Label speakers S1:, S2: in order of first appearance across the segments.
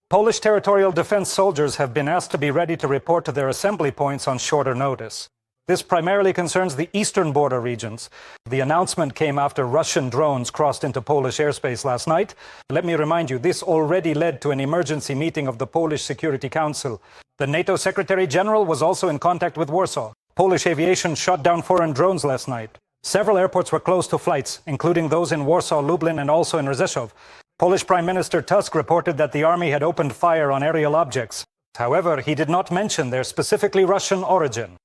S1: Polish territorial defense soldiers have been asked to be ready to report to their assembly points on shorter notice. This primarily concerns the eastern border regions. The announcement came after Russian drones crossed into Polish airspace last night. Let me remind you, this already led to an emergency meeting of the Polish Security Council. The NATO Secretary General was also in contact with Warsaw. Polish aviation shot down foreign drones last night. Several airports were closed to flights, including those in Warsaw, Lublin, and also in Rzeszów. Polish Prime Minister Tusk reported that the army had opened fire on aerial objects. However, he did not mention their specifically Russian origin.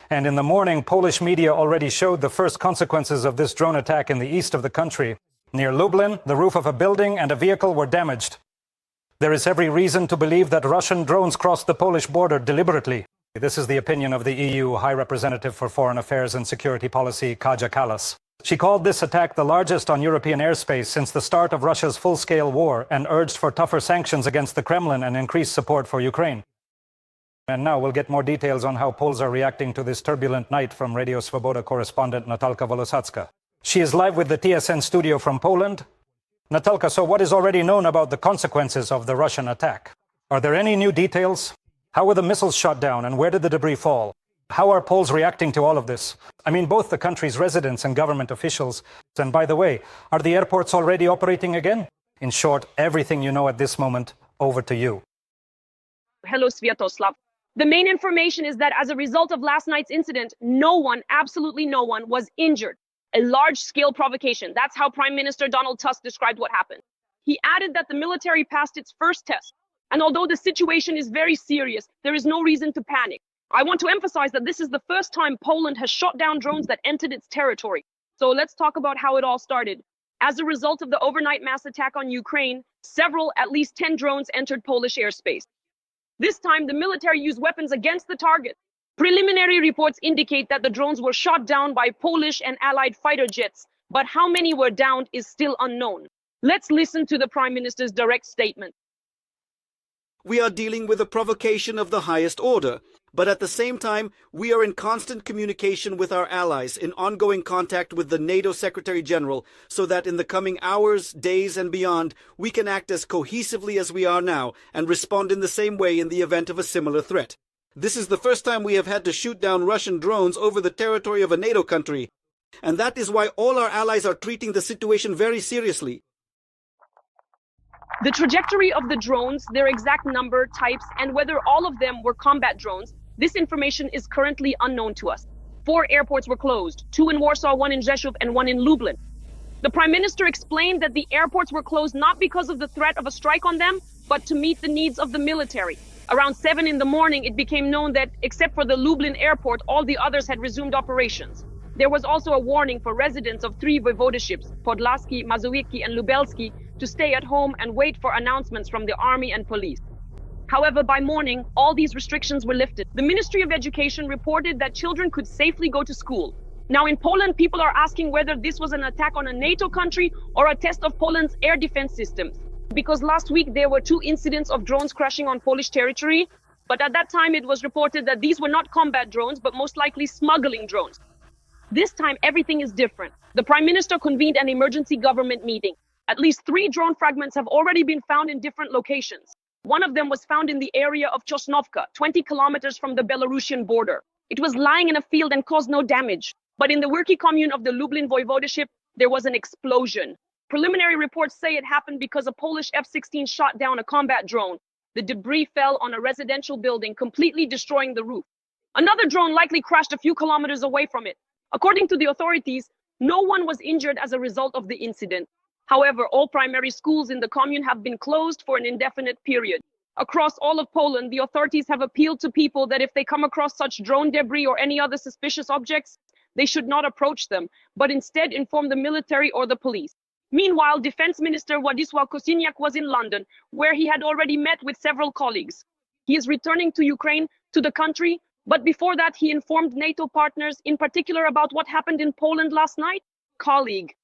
S1: And in the morning, Polish media already showed the first consequences of this drone attack in the east of the country. Near Lublin, the roof of a building and a vehicle were damaged. There is every reason to believe that Russian drones crossed the Polish border deliberately. This is the opinion of the EU High Representative for Foreign Affairs and Security Policy, Kaja Kallas. She called this attack the largest on European airspace since the start of Russia's full-scale war and urged for tougher sanctions against the Kremlin and increased support for Ukraine. And now we'll get more details on how Poles are reacting to this turbulent night from Radio Swoboda correspondent Natalia Volosatska. She is live with the TSN studio from Poland. Natalia, so what is already known about the consequences of the Russian attack? Are there any new details? How were the missiles shot down and where did the debris fall? How are Poles reacting to all of this? I mean, both the country's residents and government officials. And by the way, are the airports already operating again? In short, everything you know at this moment, over to you.
S2: Hello, Sviatoslav. The main information is that as a result of last night's incident, no one, absolutely no one, was injured. A large-scale provocation. That's how Prime Minister Donald Tusk described what happened. He added that the military passed its first test. And although the situation is very serious, there is no reason to panic. I want to emphasize that this is the first time Poland has shot down drones that entered its territory. So let's talk about how it all started. As a result of the overnight mass attack on Ukraine, at least 10 drones entered Polish airspace. This time, the military used weapons against the target. Preliminary reports indicate that the drones were shot down by Polish and allied fighter jets, but how many were downed is still unknown. Let's listen to the Prime Minister's direct statement.
S3: We are dealing with a provocation of the highest order, but at the same time, we are in constant communication with our allies, in ongoing contact with the NATO Secretary General, so that in the coming hours, days, and beyond, we can act as cohesively as we are now and respond in the same way in the event of a similar threat. This is the first time we have had to shoot down Russian drones over the territory of a NATO country, and that is why all our allies are treating the situation very seriously.
S2: The trajectory of the drones, their exact number, types, and whether all of them were combat drones, this information is currently unknown to us. 4 airports were closed, 2 in Warsaw, 1 in Rzeszów, and 1 in Lublin. The Prime Minister explained that the airports were closed not because of the threat of a strike on them, but to meet the needs of the military. Around 7 in the morning, it became known that, except for the Lublin airport, all the others had resumed operations. There was also a warning for residents of 3 voivodeships, Podlaski, Mazowiecki, and Lubelski, to stay at home and wait for announcements from the army and police. However, by morning, all these restrictions were lifted. The Ministry of Education reported that children could safely go to school. Now in Poland, people are asking whether this was an attack on a NATO country or a test of Poland's air defense systems. Because last week there were 2 incidents of drones crashing on Polish territory, but at that time it was reported that these were not combat drones, but most likely smuggling drones. This time everything is different. The Prime Minister convened an emergency government meeting. At least 3 drone fragments have already been found in different locations. One of them was found in the area of Chosnovka, 20 kilometers from the Belarusian border. It was lying in a field and caused no damage. But in the Wirki commune of the Lublin voivodeship, there was an explosion. Preliminary reports say it happened because a Polish F-16 shot down a combat drone. The debris fell on a residential building, completely destroying the roof. Another drone likely crashed a few kilometers away from it. According to the authorities, no one was injured as a result of the incident. However, all primary schools in the commune have been closed for an indefinite period. Across all of Poland, the authorities have appealed to people that if they come across such drone debris or any other suspicious objects, they should not approach them, but instead inform the military or the police. Meanwhile, Defense Minister Władysław Kosiniak was in London, where he had already met with several colleagues. He is returning to Ukraine, to the country, but before that he informed NATO partners, in particular about what happened in Poland last night. Colleague.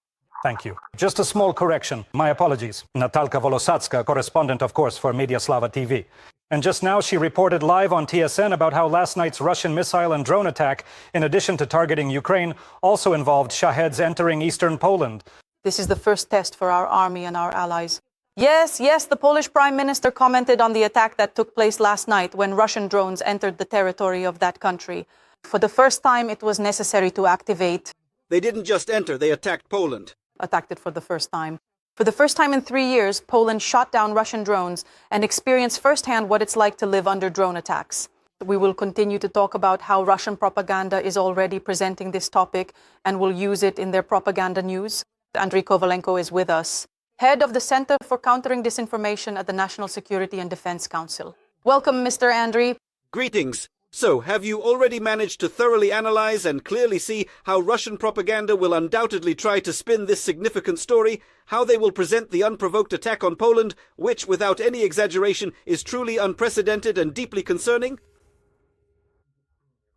S1: Thank you. Just a small correction. My apologies. Natalia Volosatska, correspondent, of course, for Mediaslava TV. And just now she reported live on TSN about how last night's Russian missile and drone attack, in addition to targeting Ukraine, also involved Shaheds entering eastern Poland.
S4: This is the first test for our army and our allies. Yes, the Polish Prime Minister commented on the attack that took place last night when Russian drones entered the territory of that country. For the first time, it was necessary to activate.
S3: They didn't just enter, they attacked Poland.
S4: Attacked it for the first time. For the first time in 3 years, Poland shot down Russian drones and experienced firsthand what it's like to live under drone attacks. We will continue to talk about how Russian propaganda is already presenting this topic and will use it in their propaganda news. Andriy Kovalenko is with us, head of the Center for Countering Disinformation at the National Security and Defense Council. Welcome, Mr. Andriy.
S3: Greetings. So, have you already managed to thoroughly analyze and clearly see how Russian propaganda will undoubtedly try to spin this significant story, how they will present the unprovoked attack on Poland, which, without any exaggeration, is truly unprecedented and deeply concerning?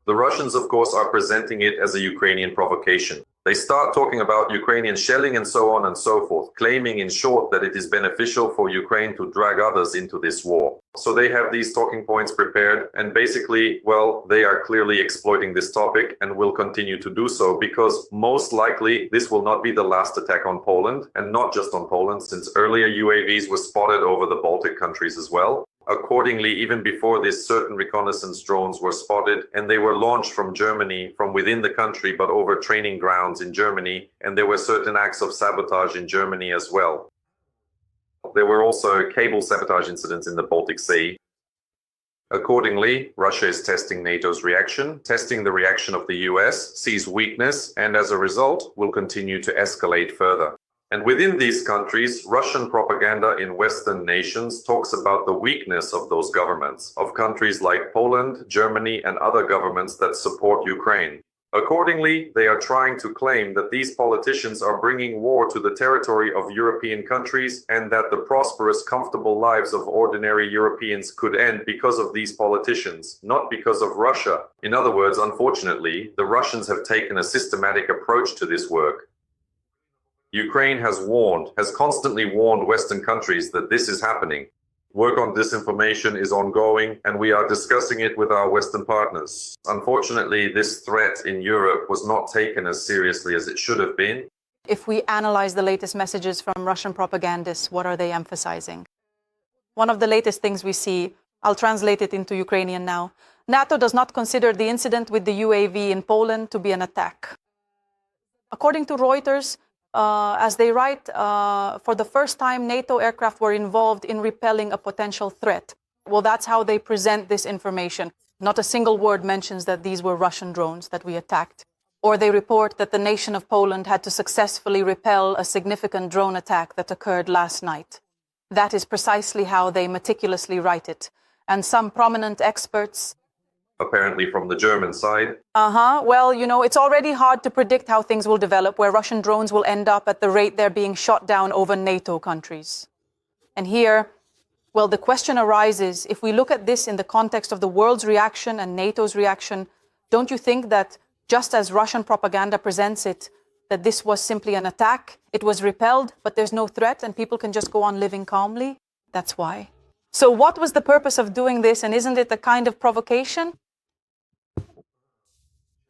S5: The Russians, of course, are presenting it as a Ukrainian provocation. They start talking about Ukrainian shelling and so on and so forth, claiming in short that it is beneficial for Ukraine to drag others into this war. So they have these talking points prepared and basically, well, they are clearly exploiting this topic and will continue to do so because most likely this will not be the last attack on Poland, and not just on Poland, since earlier UAVs were spotted over the Baltic countries as well. Accordingly, even before this, certain reconnaissance drones were spotted, and they were launched from Germany, from within the country, but over training grounds in Germany, and there were certain acts of sabotage in Germany as well. There were also cable sabotage incidents in the Baltic Sea. Accordingly, Russia is testing NATO's reaction, testing the reaction of the US, sees weakness, and as a result, will continue to escalate further. And within these countries, Russian propaganda in Western nations talks about the weakness of those governments, of countries like Poland, Germany, and other governments that support Ukraine. Accordingly, they are trying to claim that these politicians are bringing war to the territory of European countries and that the prosperous, comfortable lives of ordinary Europeans could end because of these politicians, not because of Russia. In other words, unfortunately, the Russians have taken a systematic approach to this work. Ukraine has constantly warned Western countries that this is happening. Work on disinformation is ongoing, and we are discussing it with our Western partners. Unfortunately, this threat in Europe was not taken as seriously as it should have been.
S4: If we analyze the latest messages from Russian propagandists, what are they emphasizing? One of the latest things we see, I'll translate it into Ukrainian now. NATO does not consider the incident with the UAV in Poland to be an attack. According to Reuters, as they write, for the first time, NATO aircraft were involved in repelling a potential threat. Well, that's how they present this information. Not a single word mentions that these were Russian drones that we attacked. Or they report that the nation of Poland had to successfully repel a significant drone attack that occurred last night. That is precisely how they meticulously write it. And some prominent experts,
S5: apparently from the German side.
S4: Well, it's already hard to predict how things will develop, where Russian drones will end up at the rate they're being shot down over NATO countries. And here, well, the question arises, if we look at this in the context of the world's reaction and NATO's reaction, don't you think that just as Russian propaganda presents it, that this was simply an attack, it was repelled, but there's no threat and people can just go on living calmly? That's why. So what was the purpose of doing this, and isn't it a kind of provocation?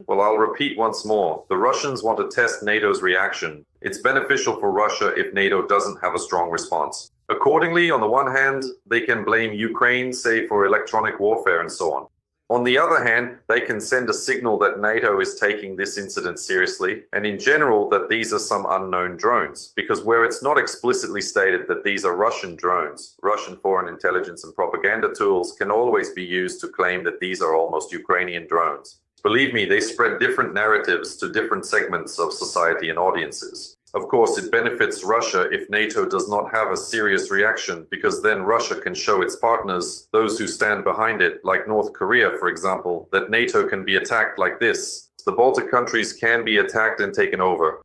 S5: Well, I'll repeat once more. The Russians want to test NATO's reaction. It's beneficial for Russia if NATO doesn't have a strong response. Accordingly, on the one hand, they can blame Ukraine, say, for electronic warfare and so on. On the other hand, they can send a signal that NATO is taking this incident seriously, and in general that these are some unknown drones, because where it's not explicitly stated that these are Russian drones, Russian foreign intelligence and propaganda tools can always be used to claim that these are almost Ukrainian drones. Believe me, they spread different narratives to different segments of society and audiences. Of course, it benefits Russia if NATO does not have a serious reaction, because then Russia can show its partners, those who stand behind it, like North Korea, for example, that NATO can be attacked like this. The Baltic countries can be attacked and taken over.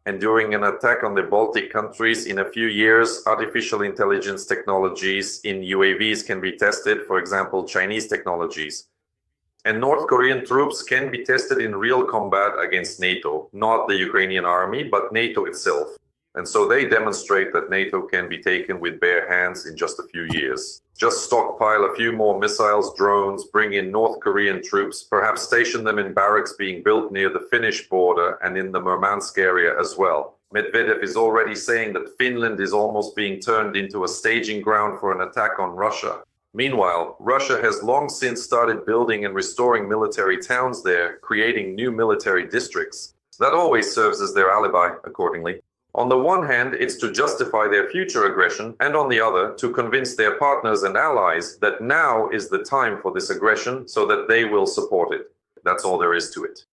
S5: And during an attack on the Baltic countries, in a few years, artificial intelligence technologies in UAVs can be tested, for example, Chinese technologies. And North Korean troops can be tested in real combat against NATO, not the Ukrainian army, but NATO itself. And so they demonstrate that NATO can be taken with bare hands in just a few years. Just stockpile a few more missiles, drones, bring in North Korean troops, perhaps station them in barracks being built near the Finnish border and in the Murmansk area as well. Medvedev is already saying that Finland is almost being turned into a staging ground for an attack on Russia. Meanwhile, Russia has long since started building and restoring military towns there, creating new military districts. That always serves as their alibi, accordingly. On the one hand, it's to justify their future aggression, and on the other, to convince their partners and allies that now is the time for this aggression so that they will support it. That's all there is to it.